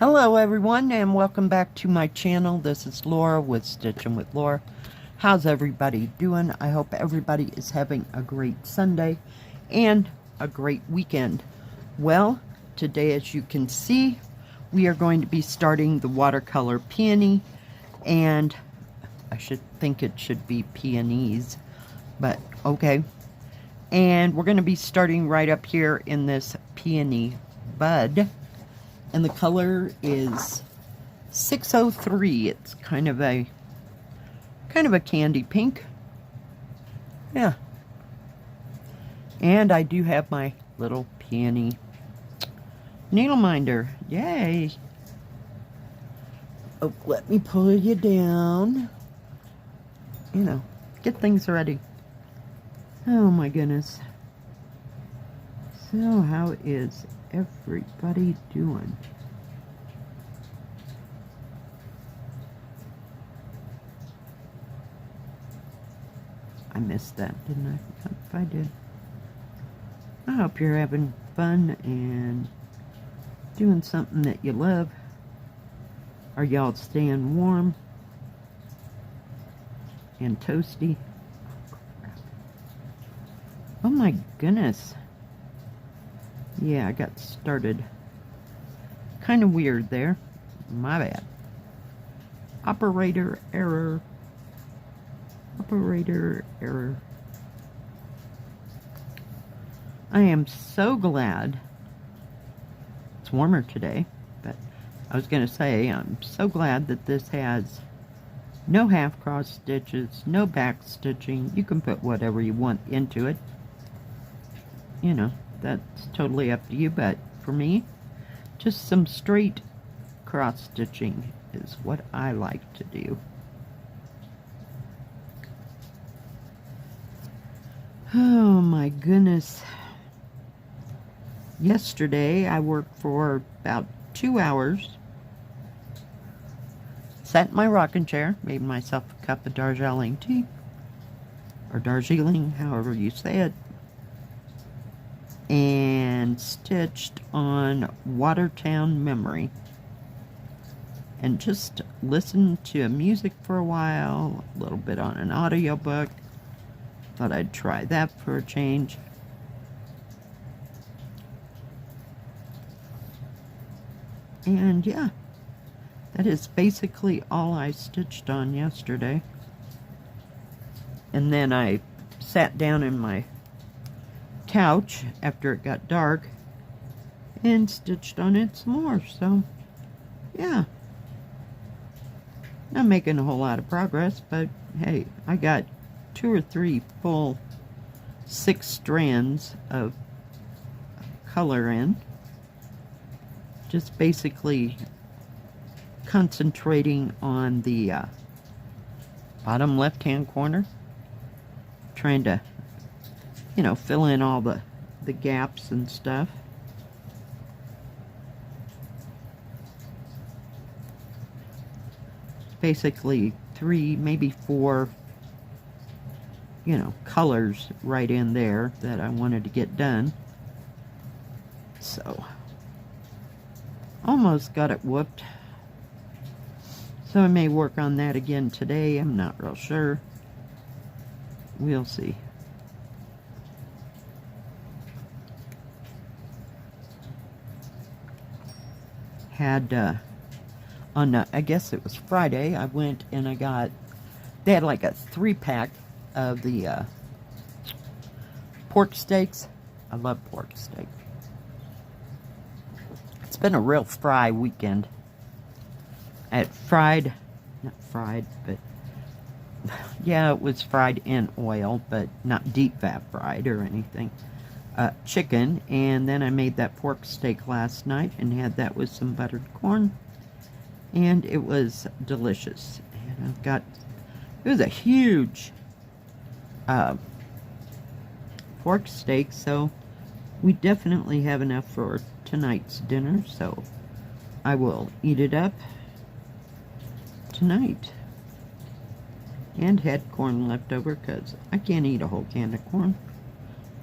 Hello everyone, and welcome back to my channel. This is Laura with Stitchin with Laura. How's everybody doing? I hope everybody is having a great Sunday and a great weekend. Well, today, as you can see, we are going to be starting the watercolor peony, and I should think it should be peonies, but okay. And we're going to be starting right up here in this peony bud. And the color is 603. It's kind of a candy pink. Yeah. And I do have my little peony needle minder. Yay. Oh, let me pull you down. You know, get things ready. Oh my goodness. So how is everybody doing? I missed that, didn't I? If I did. I hope you're having fun and doing something that you love. Are y'all staying warm and toasty? Oh my goodness. Yeah, I got started kind of weird there. My bad. Operator error. Operator error. I am so glad it's warmer today, but I was going to say I'm so glad that this has no half cross stitches, no back stitching. You can put whatever you want into it. You know, that's totally up to you, but for me, just some straight cross stitching is what I like to do. Oh my goodness. Yesterday I worked for about 2 hours. Sat in my rocking chair, made myself a cup of Darjeeling tea, or Darjeeling, however you say it, and stitched on Watertown Memory, and just listened to music for a while, a little bit on an audiobook. Thought I'd try that for a change. And yeah, that is basically all I stitched on yesterday. And then I sat down in my couch after it got dark and stitched on it some more. So yeah, not making a whole lot of progress, but hey, I got 2 or 3 full 6 strands of color in. Just basically concentrating on the bottom left hand corner, trying to, you know, fill in all the gaps and stuff. Basically 3, maybe 4, you know, colors right in there that I wanted to get done. So almost got it whooped. So I may work on that again today. I'm not real sure. We'll see. Had on I guess it was Friday, I went and I got, they had like a 3-pack of the pork steaks. I love pork steak. It's been a real fry weekend. I had fried, not fried, but yeah, it was fried in oil, but not deep fat fried or anything. Chicken, and then I made that pork steak last night and had that with some buttered corn, and it was delicious. And I've got, it was a huge pork steak, so we definitely have enough for tonight's dinner, so I will eat it up tonight. And had corn left over because I can't eat a whole can of corn.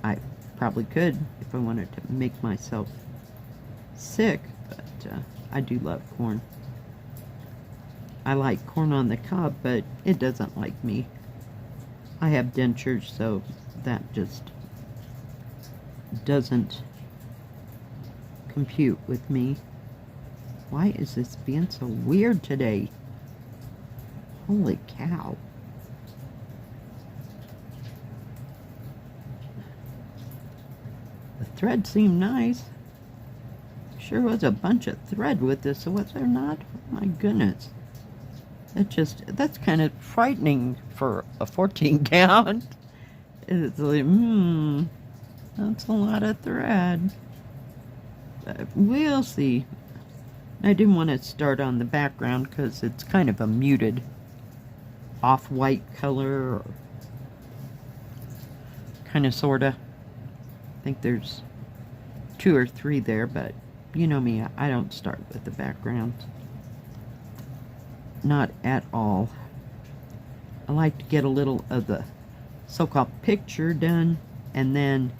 I probably could if I wanted to make myself sick, but I do love corn. I like corn on the cob, but it doesn't like me. I have dentures, so that just doesn't compute with me. Why is this being so weird today? Holy cow. The thread seemed nice. Sure was a bunch of thread with this, so was there not? Oh my goodness. That's kind of frightening for a 14 count. It's like, that's a lot of thread. But we'll see. I didn't want to start on the background because it's kind of a muted off-white color, or kind of, sorta. I think there's 2 or 3 there, but you know me, I don't start with the background. Not at all. I like to get a little of the so-called picture done, and then,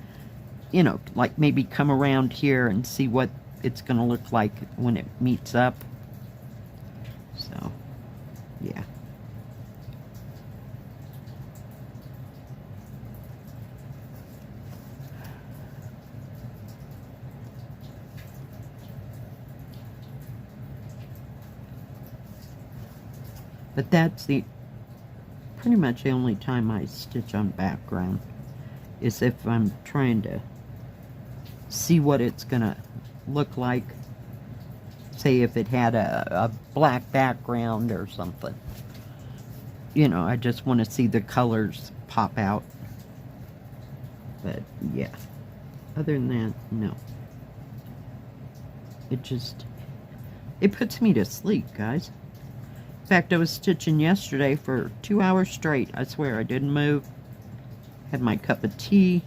you know, like maybe come around here and see what it's going to look like when it meets up. So, yeah. But that's pretty much the only time I stitch on background, is if I'm trying to see what it's gonna look like. Say if it had a black background or something. You know, I just want to see the colors pop out. But yeah, other than that, no. It puts me to sleep, guys. In fact, I was stitching yesterday for 2 hours straight. I swear, I didn't move. Had my cup of tea.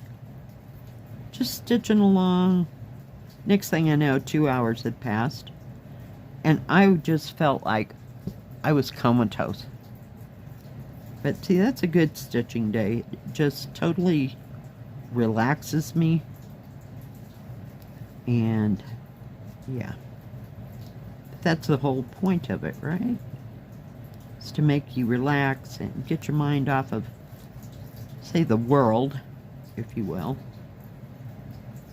Just stitching along. Next thing I know, 2 hours had passed. And I just felt like I was comatose. But see, that's a good stitching day. It just totally relaxes me. And, yeah. That's the whole point of it, right? It's to make you relax and get your mind off of, say, the world, if you will.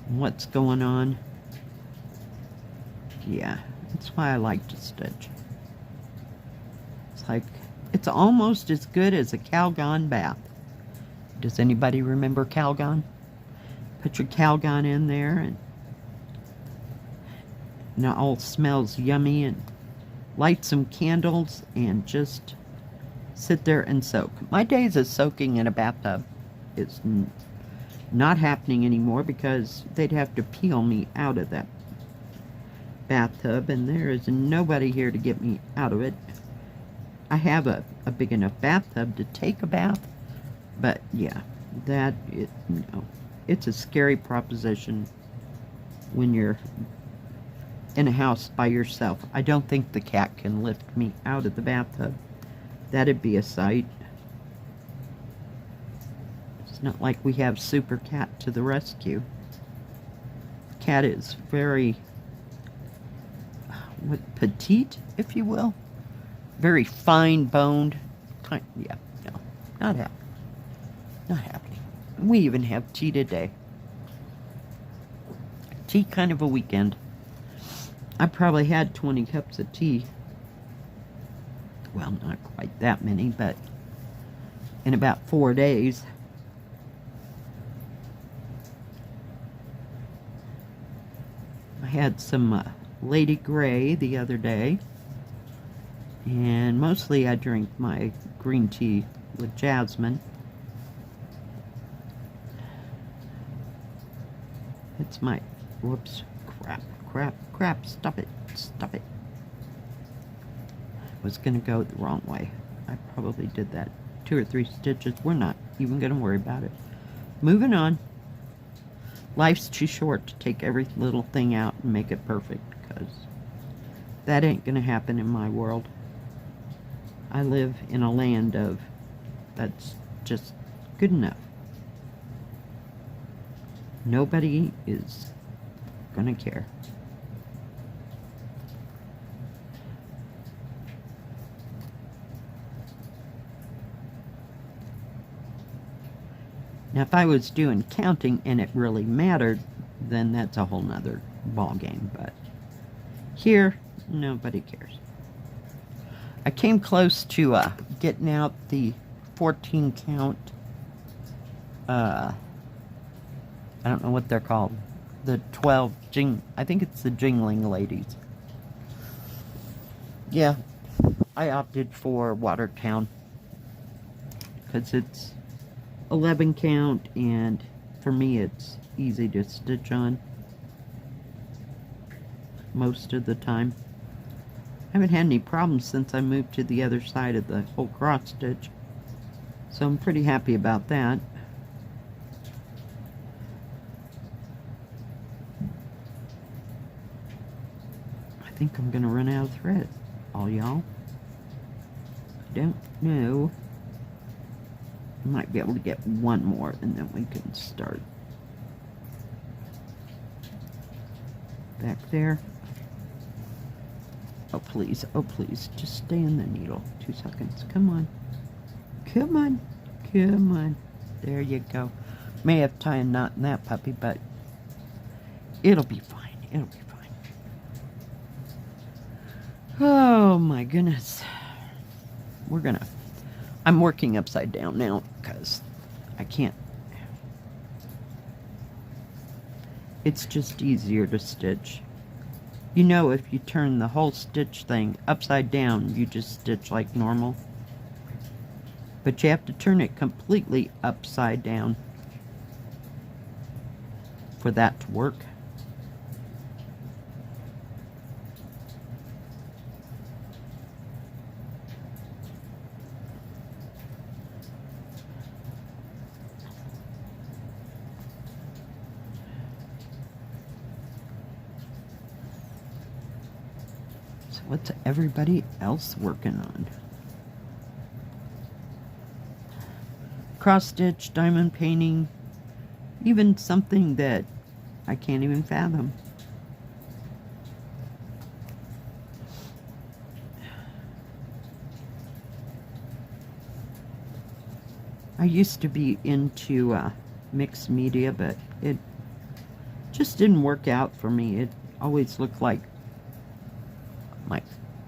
What's going on. Yeah, that's why I like to stitch. It's like, it's almost as good as a Calgon bath. Does anybody remember Calgon? Put your Calgon in there, and it all smells yummy, and light some candles and just sit there and soak. My days of soaking in a bathtub is not happening anymore because they'd have to peel me out of that bathtub, and there is nobody here to get me out of it. I have a big enough bathtub to take a bath, but yeah, it's a scary proposition when you're in a house by yourself. I don't think the cat can lift me out of the bathtub. That'd be a sight. It's not like we have Super Cat to the rescue. Cat is very, petite, if you will. Very fine-boned. Yeah, no, not happening. Not happening. We even have tea today. Tea kind of a weekend. I probably had 20 cups of tea. Well, not quite that many, but in about 4 days. I had some Lady Grey the other day. And mostly I drink my green tea with jasmine. It's my, whoops, crap, stop it. I was going to go the wrong way. I probably did that 2 or 3 stitches. We're not even going to worry about it. Moving on. Life's too short to take every little thing out and make it perfect, because that ain't going to happen in my world. I live in a land of that's just good enough. Nobody is gonna care. Now, if I was doing counting and it really mattered, then that's a whole nother ball game. But here, nobody cares. I came close to getting out the 14 count. I don't know what they're called. The 12 I think it's the jingling ladies. Yeah, I opted for Watercolor because it's 11 count, and for me it's easy to stitch on most of the time. I haven't had any problems since I moved to the other side of the whole cross stitch, so I'm pretty happy about that. I think I'm gonna run out of thread, all y'all. I don't know. I might be able to get one more and then we can start. Back there. Oh please, just stay in the needle. 2 seconds, come on. Come on, come on. There you go. May have to tie a knot in that puppy, but it'll be fine, it'll be fine. Oh my goodness. I'm working upside down now because I can't. It's just easier to stitch. You know, if you turn the whole stitch thing upside down, you just stitch like normal. But you have to turn it completely upside down for that to work. What's everybody else working on? Cross stitch, diamond painting, even something that I can't even fathom. I used to be into mixed media, but it just didn't work out for me. It always looked like my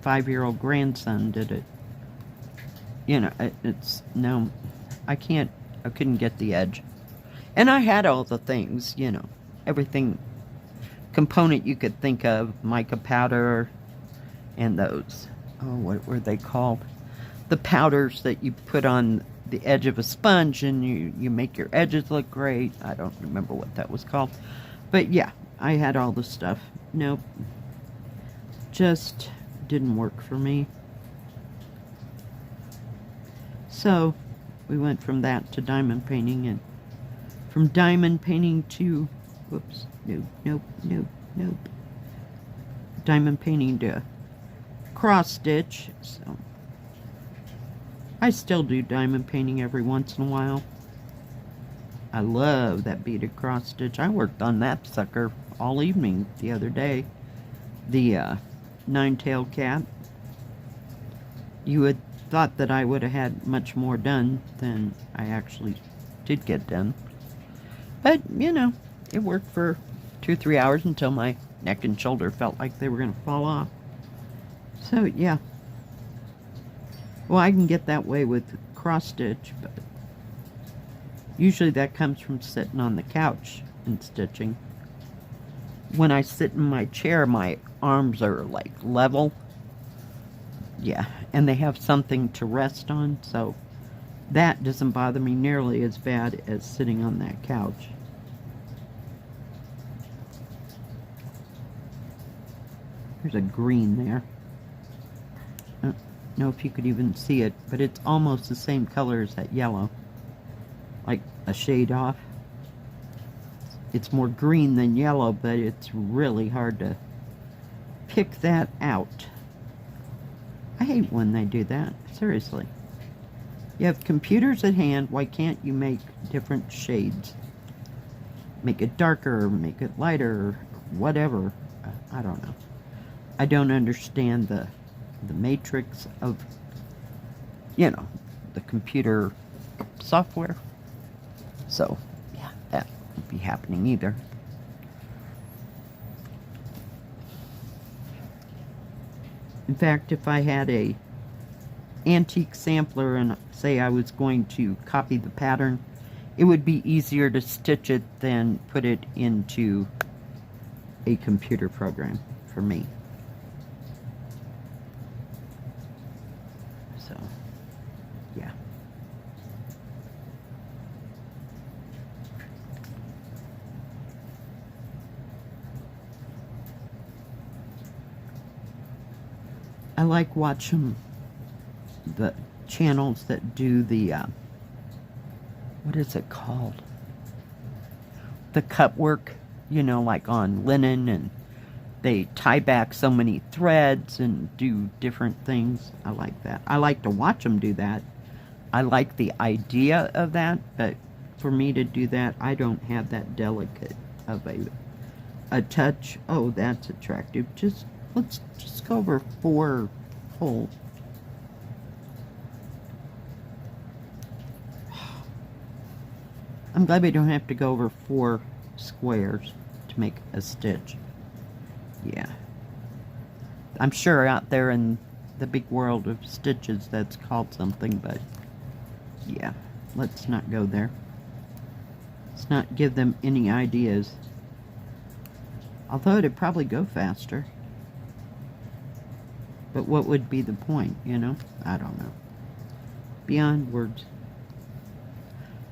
5-year-old grandson did it. You know, it's no, I couldn't get the edge. And I had all the things, you know, everything component you could think of, mica powder and those, oh, what were they called? The powders that you put on the edge of a sponge and you make your edges look great. I don't remember what that was called. But yeah, I had all the stuff. Nope. Just didn't work for me. So we went from that to diamond painting, and from diamond painting to, whoops, nope, diamond painting to cross stitch. So I still do diamond painting every once in a while. I love that beaded cross stitch. I worked on that sucker all evening the other day. The 9-tailed cat. You would thought that I would have had much more done than I actually did get done. But, you know, it worked for 2 or 3 hours until my neck and shoulder felt like they were going to fall off. So, yeah. Well, I can get that way with cross stitch, but usually that comes from sitting on the couch and stitching. When I sit in my chair, my arms are like level. Yeah, and they have something to rest on, so that doesn't bother me nearly as bad as sitting on that couch. There's a green there. I don't know if you could even see it, but it's almost the same color as that yellow. Like a shade off. It's more green than yellow, but it's really hard to pick that out. I hate when they do that, seriously. You have computers at hand, why can't you make different shades? Make it darker, make it lighter, whatever. I don't know. I don't understand the matrix of, you know, the computer software. So, yeah, that won't be happening either. In fact, if I had a antique sampler and say I was going to copy the pattern, it would be easier to stitch it than put it into a computer program for me. So, yeah. I like watching the channels that do the, what is it called? The cut work, you know, like on linen, and they tie back so many threads and do different things. I like that. I like to watch them do that. I like the idea of that, but for me to do that, I don't have that delicate of a touch. Oh, that's attractive. Let's just go over 4 holes. I'm glad we don't have to go over 4 squares to make a stitch. Yeah. I'm sure out there in the big world of stitches that's called something, but yeah, let's not go there. Let's not give them any ideas. Although it'd probably go faster. But what would be the point, you know? I don't know. Beyond words.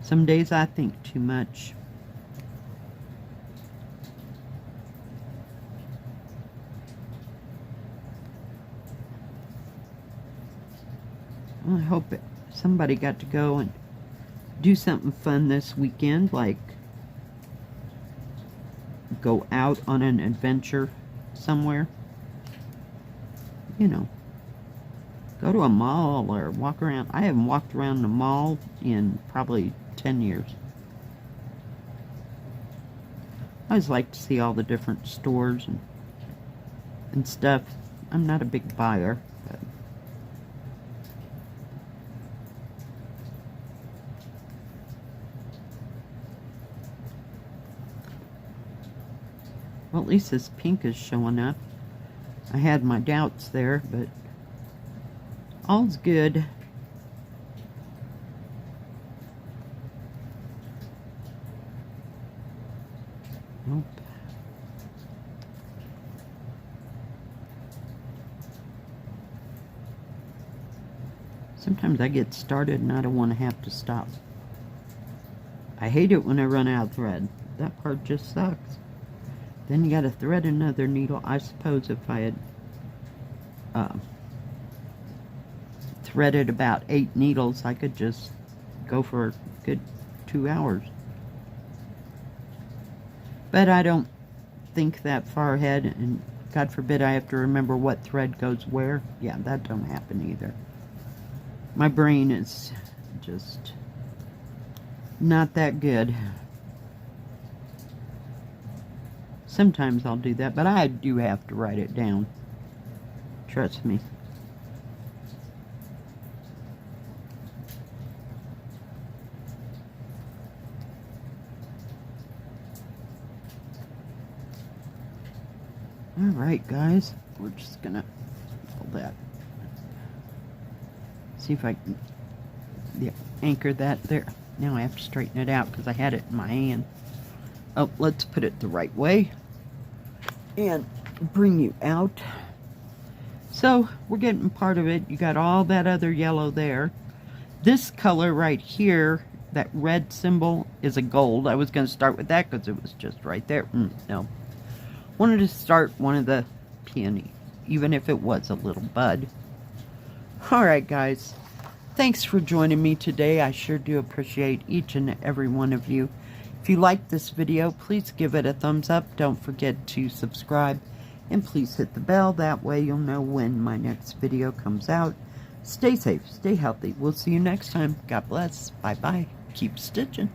Some days I think too much. I hope somebody got to go and do something fun this weekend, like go out on an adventure somewhere. You know, go to a mall or walk around. I haven't walked around the mall in probably 10 years. I always like to see all the different stores and stuff. I'm not a big buyer, but well, at least this pink is showing up. I had my doubts there, but all's good. Nope. Sometimes I get started and I don't want to have to stop. I hate it when I run out of thread. That part just sucks. Then you gotta thread another needle. I suppose if I had threaded about 8 needles, I could just go for a good 2 hours. But I don't think that far ahead, and God forbid I have to remember what thread goes where. Yeah, that don't happen either. My brain is just not that good. Sometimes I'll do that, but I do have to write it down. Trust me. Alright, guys. We're just gonna hold that. See if I can anchor that there. Now I have to straighten it out because I had it in my hand. Oh, let's put it the right way and bring you out. So we're getting part of it. You got all that other yellow there. This color right here, that red symbol, is a gold. I was going to start with that because it was just right there. No. Wanted to start one of the peony, even if it was a little bud. Alright, guys. Thanks for joining me today. I sure do appreciate each and every one of you. If you liked this video, please give it a thumbs up. Don't forget to subscribe. And please hit the bell. That way you'll know when my next video comes out. Stay safe. Stay healthy. We'll see you next time. God bless. Bye-bye. Keep stitching.